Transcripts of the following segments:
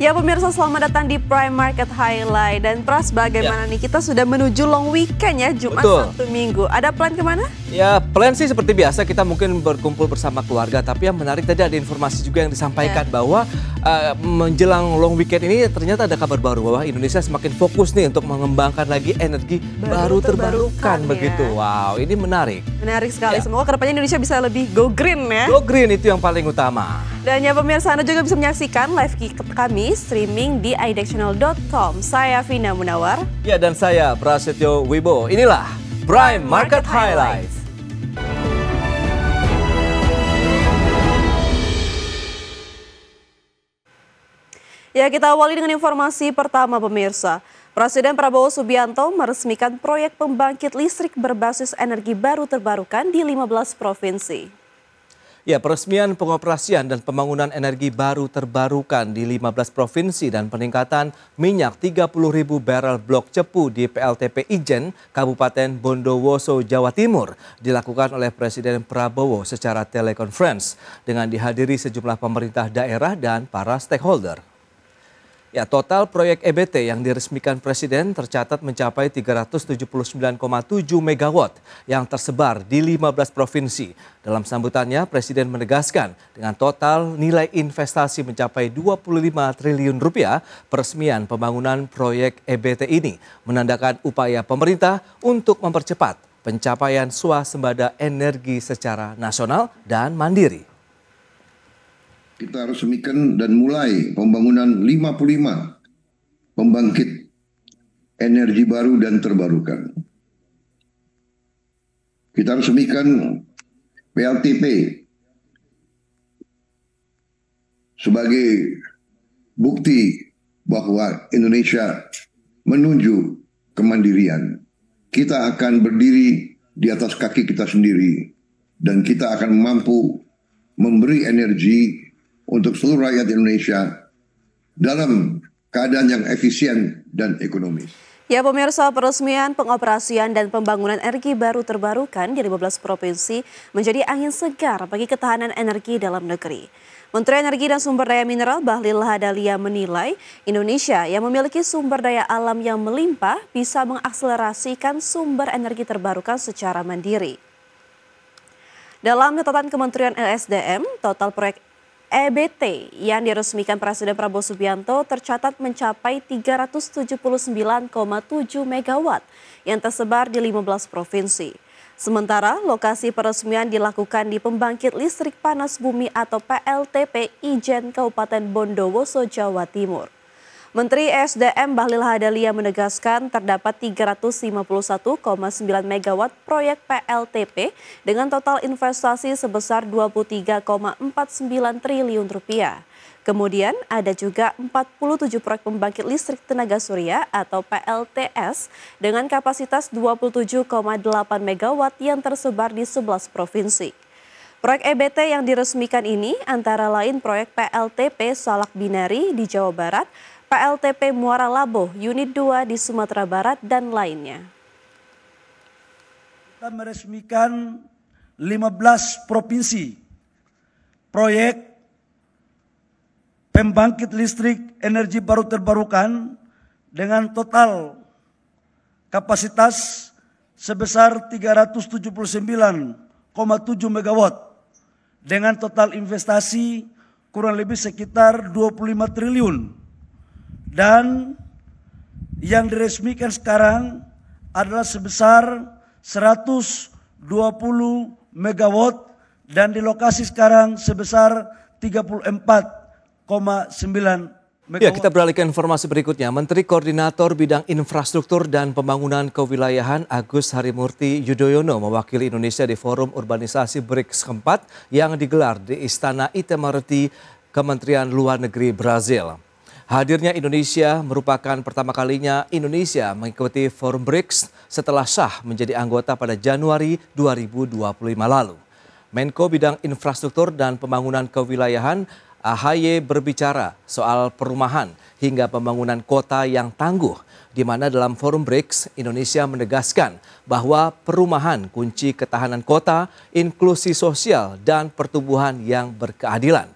Ya pemirsa, selamat datang di Prime Market Highlight. Dan Pras, bagaimana nih? Kita sudah menuju long weekend ya, Jumat, Sabtu, Minggu. Ada plan kemana? Ya, plan sih seperti biasa, kita mungkin berkumpul bersama keluarga. Tapi yang menarik tadi ada informasi juga yang disampaikan bahwa menjelang long weekend ini ternyata ada kabar baru bahwa Indonesia semakin fokus nih untuk mengembangkan lagi energi baru terbarukan begitu. Wow, ini menarik. Menarik sekali. Semoga kedepannya Indonesia bisa lebih go green ya. Go green itu yang paling utama. Dan ya pemirsa, Anda juga bisa menyaksikan live kami streaming di idxchannel.com. Saya Vina Munawar. Ya, dan saya Prasetyo Wibowo. Inilah Prime Market Highlights. Ya, kita awali dengan informasi pertama pemirsa. Presiden Prabowo Subianto meresmikan proyek pembangkit listrik berbasis energi baru terbarukan di 15 provinsi. Ya, peresmian pengoperasian dan pembangunan energi baru terbarukan di 15 provinsi dan peningkatan minyak 30.000 barel blok cepu di PLTP Ijen, Kabupaten Bondowoso, Jawa Timur dilakukan oleh Presiden Prabowo secara telekonferensi dengan dihadiri sejumlah pemerintah daerah dan para stakeholder. Ya, total proyek EBT yang diresmikan Presiden tercatat mencapai 379,7 megawatt yang tersebar di 15 provinsi. Dalam sambutannya, Presiden menegaskan dengan total nilai investasi mencapai 25 triliun rupiah, peresmian pembangunan proyek EBT ini menandakan upaya pemerintah untuk mempercepat pencapaian swasembada energi secara nasional dan mandiri. Kita resmikan dan mulai pembangunan 55 pembangkit energi baru dan terbarukan. Kita resmikan PLTP sebagai bukti bahwa Indonesia menuju kemandirian. Kita akan berdiri di atas kaki kita sendiri dan kita akan mampu memberi energi untuk seluruh rakyat Indonesia dalam keadaan yang efisien dan ekonomis. Ya pemirsa, peresmian, pengoperasian, dan pembangunan energi baru terbarukan di 15 provinsi menjadi angin segar bagi ketahanan energi dalam negeri. Menteri Energi dan Sumber Daya Mineral Bahlil Lahadalia menilai Indonesia yang memiliki sumber daya alam yang melimpah bisa mengakselerasikan sumber energi terbarukan secara mandiri. Dalam catatan Kementerian ESDM, total proyek EBT yang diresmikan Presiden Prabowo Subianto tercatat mencapai 379,7 megawatt yang tersebar di 15 provinsi. Sementara lokasi peresmian dilakukan di Pembangkit Listrik Panas Bumi atau PLTP Ijen Kabupaten Bondowoso, Jawa Timur. Menteri ESDM Bahlil Lahadalia menegaskan terdapat 351,9 megawatt proyek PLTP dengan total investasi sebesar 23,49 triliun rupiah. Kemudian ada juga 47 proyek pembangkit listrik tenaga surya atau PLTS dengan kapasitas 27,8 megawatt yang tersebar di 11 provinsi. Proyek EBT yang diresmikan ini antara lain proyek PLTP Salak Binari di Jawa Barat, PLTP Muara Laboh Unit 2 di Sumatera Barat, dan lainnya. Kita meresmikan 15 provinsi proyek pembangkit listrik energi baru terbarukan dengan total kapasitas sebesar 379,7 megawatt dengan total investasi kurang lebih sekitar 25 triliun. Dan yang diresmikan sekarang adalah sebesar 120 megawatt dan di lokasi sekarang sebesar 34,9 megawatt. Ya, kita beralih ke informasi berikutnya. Menteri Koordinator Bidang Infrastruktur dan Pembangunan Kewilayahan Agus Harimurti Yudhoyono mewakili Indonesia di Forum Urbanisasi BRICS keempat yang digelar di Istana Itamaraty, Kementerian Luar Negeri Brazil. Hadirnya Indonesia merupakan pertama kalinya Indonesia mengikuti Forum BRICS setelah sah menjadi anggota pada Januari 2025 lalu. Menko Bidang Infrastruktur dan Pembangunan Kewilayahan AHY berbicara soal perumahan hingga pembangunan kota yang tangguh, di mana dalam Forum BRICS Indonesia menegaskan bahwa perumahan kunci ketahanan kota, inklusi sosial, dan pertumbuhan yang berkeadilan.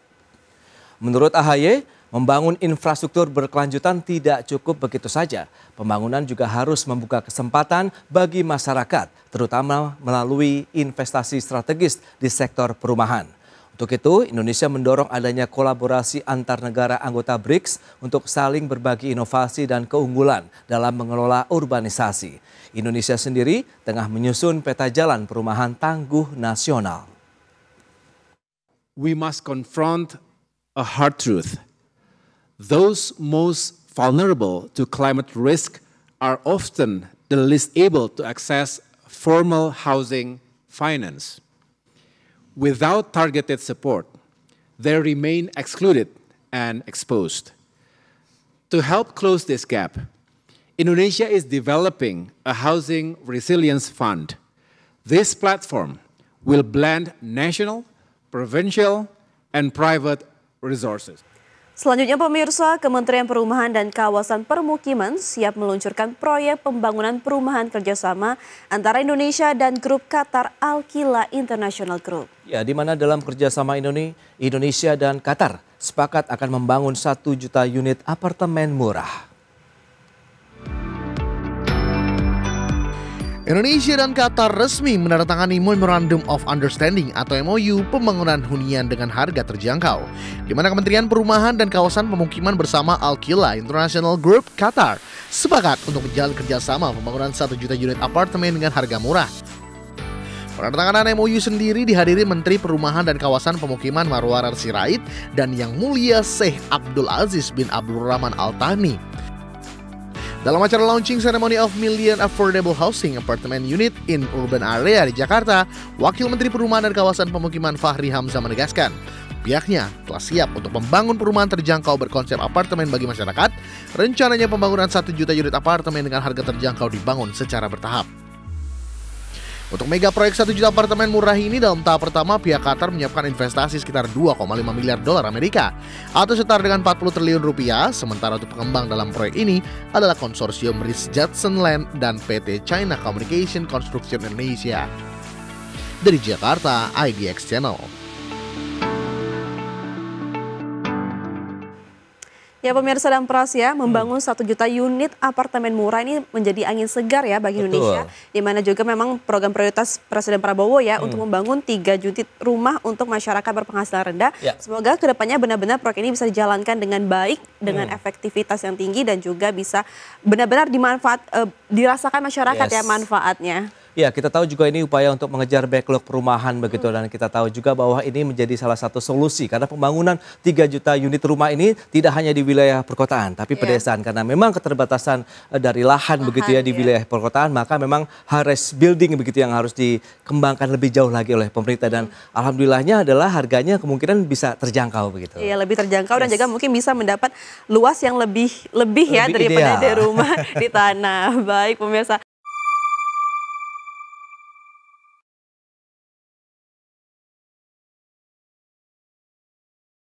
Menurut AHY, Membangun infrastruktur berkelanjutan tidak cukup begitu saja. Pembangunan juga harus membuka kesempatan bagi masyarakat, terutama melalui investasi strategis di sektor perumahan. Untuk itu, Indonesia mendorong adanya kolaborasi antar negara anggota BRICS untuk saling berbagi inovasi dan keunggulan dalam mengelola urbanisasi. Indonesia sendiri tengah menyusun peta jalan perumahan tangguh nasional. We must confront a hard truth. Those most vulnerable to climate risk are often the least able to access formal housing finance. Without targeted support, they remain excluded and exposed. To help close this gap, Indonesia is developing a housing resilience fund. This platform will blend national, provincial, and private resources. Selanjutnya pemirsa, Kementerian Perumahan dan Kawasan Permukiman siap meluncurkan proyek pembangunan perumahan kerjasama antara Indonesia dan grup Qatar Al-Khila International Group. Ya, di mana dalam kerjasama Indonesia dan Qatar sepakat akan membangun 1 juta unit apartemen murah. Indonesia dan Qatar resmi menandatangani Memorandum of Understanding atau MOU pembangunan hunian dengan harga terjangkau, di mana Kementerian Perumahan dan Kawasan Pemukiman bersama Al-Khila International Group Qatar sepakat untuk menjalin kerjasama pembangunan 1 juta unit apartemen dengan harga murah. Penandatanganan MOU sendiri dihadiri Menteri Perumahan dan Kawasan Pemukiman Marwarar Sirait dan Yang Mulia Sheikh Abdul Aziz bin Abdul Rahman Al Thani. Dalam acara launching ceremony of Million Affordable Housing Apartment Unit in Urban Area di Jakarta, Wakil Menteri Perumahan dan Kawasan Pemukiman Fahri Hamzah menegaskan, pihaknya telah siap untuk membangun perumahan terjangkau berkonsep apartemen bagi masyarakat. Rencananya pembangunan 1 juta unit apartemen dengan harga terjangkau dibangun secara bertahap. Untuk mega proyek 1 juta apartemen murah ini, dalam tahap pertama pihak Qatar menyiapkan investasi sekitar 2,5 miliar dolar Amerika atau setara dengan 40 triliun rupiah. Sementara untuk pengembang dalam proyek ini adalah konsorsium Ritz Judson Land dan PT China Communication Construction Indonesia. Dari Jakarta, IDX Channel. Ya pemirsa dan Prasya, membangun 1 juta unit apartemen murah ini menjadi angin segar ya bagi Indonesia. Di mana juga memang program prioritas Presiden Prabowo ya untuk membangun 3 unit rumah untuk masyarakat berpenghasilan rendah. Semoga kedepannya benar-benar proyek ini bisa dijalankan dengan baik, dengan efektivitas yang tinggi dan juga bisa benar-benar dirasakan masyarakat ya manfaatnya. Ya, kita tahu juga ini upaya untuk mengejar backlog perumahan begitu, dan kita tahu juga bahwa ini menjadi salah satu solusi karena pembangunan 3 juta unit rumah ini tidak hanya di wilayah perkotaan tapi pedesaan, karena memang keterbatasan dari lahan begitu ya di wilayah perkotaan, maka memang harus building begitu yang harus dikembangkan lebih jauh lagi oleh pemerintah, dan alhamdulillahnya adalah harganya kemungkinan bisa terjangkau begitu. Iya, lebih terjangkau dan juga mungkin bisa mendapat luas yang lebih ya daripada di rumah di tanah. Baik pemirsa,